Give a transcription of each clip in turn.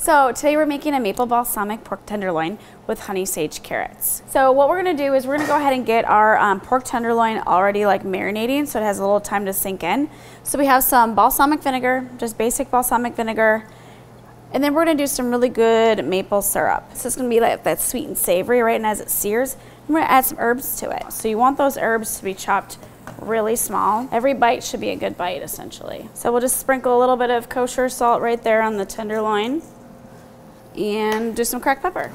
So today we're making a maple balsamic pork tenderloin with honey sage carrots. So what we're gonna do is we're gonna go ahead and get our pork tenderloin already like marinating so it has a little time to sink in. So we have some balsamic vinegar, just basic balsamic vinegar, and then we're gonna do some really good maple syrup. So it's gonna be like that sweet and savory, right? And as it sears, I'm gonna add some herbs to it. So you want those herbs to be chopped really small. Every bite should be a good bite, essentially. So we'll just sprinkle a little bit of kosher salt right there on the tenderloin and do some cracked pepper.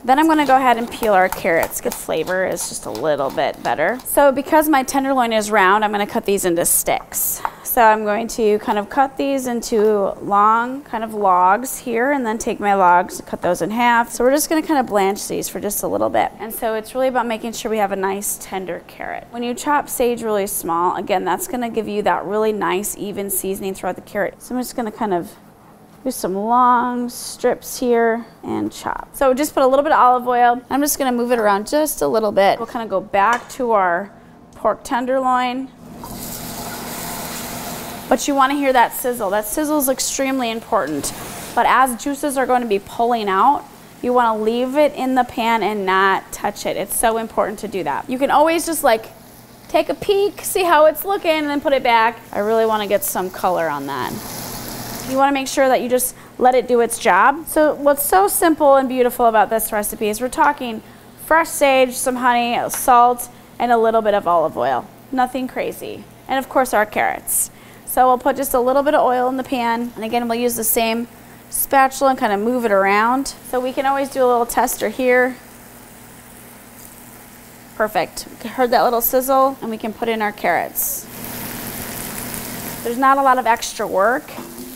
Then I'm gonna go ahead and peel our carrots. The flavor is just a little bit better. So because my tenderloin is round, I'm gonna cut these into sticks. So I'm going to kind of cut these into long kind of logs here, and then take my logs and cut those in half. So we're just gonna kind of blanch these for just a little bit. And so it's really about making sure we have a nice tender carrot. When you chop sage really small, again, that's gonna give you that really nice even seasoning throughout the carrot. So I'm just gonna kind of do some long strips here and chop. So just put a little bit of olive oil. I'm just gonna move it around just a little bit. We'll kind of go back to our pork tenderloin. But you want to hear that sizzle. That sizzle is extremely important. But as juices are going to be pulling out, you want to leave it in the pan and not touch it. It's so important to do that. You can always just like take a peek, see how it's looking, and then put it back. I really want to get some color on that. You want to make sure that you just let it do its job. So what's so simple and beautiful about this recipe is we're talking fresh sage, some honey, salt, and a little bit of olive oil. Nothing crazy. And of course our carrots. So we'll put just a little bit of oil in the pan, and again we'll use the same spatula and kind of move it around. So we can always do a little tester here. Perfect. Heard that little sizzle, and we can put in our carrots. There's not a lot of extra work.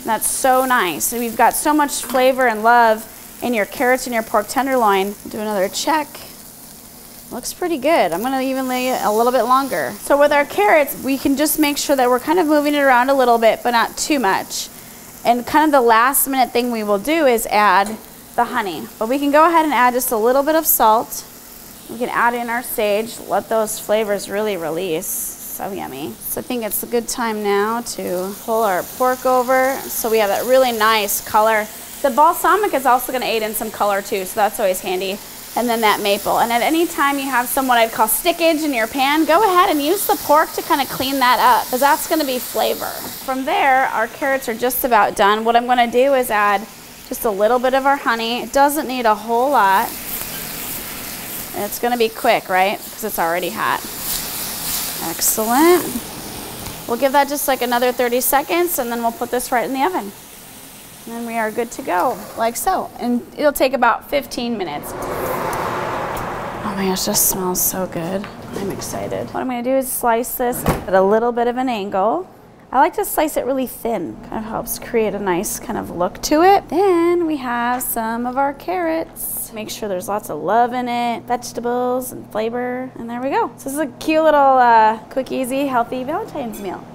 That's so nice. We've got so much flavor and love in your carrots and your pork tenderloin. Do another check. Looks pretty good. I'm gonna even lay it a little bit longer. So with our carrots, we can just make sure that we're kind of moving it around a little bit, but not too much. And kind of the last minute thing we will do is add the honey. But we can go ahead and add just a little bit of salt. We can add in our sage, let those flavors really release. So yummy. So I think it's a good time now to pull our pork over so we have that really nice color. The balsamic is also gonna aid in some color too, so that's always handy. And then that maple. And at any time you have some what I'd call stickage in your pan, go ahead and use the pork to kind of clean that up, because that's going to be flavor. From there, our carrots are just about done. What I'm going to do is add just a little bit of our honey. It doesn't need a whole lot. And it's going to be quick, right? Because it's already hot. Excellent. We'll give that just like another 30 seconds, and then we'll put this right in the oven. And then we are good to go, like so. And it'll take about 15 minutes. Oh my gosh, this smells so good. I'm excited. What I'm gonna do is slice this at a little bit of an angle. I like to slice it really thin. Kind of helps create a nice kind of look to it. Then we have some of our carrots. Make sure there's lots of love in it, vegetables and flavor, and there we go. So this is a cute little, quick, easy, healthy Valentine's meal.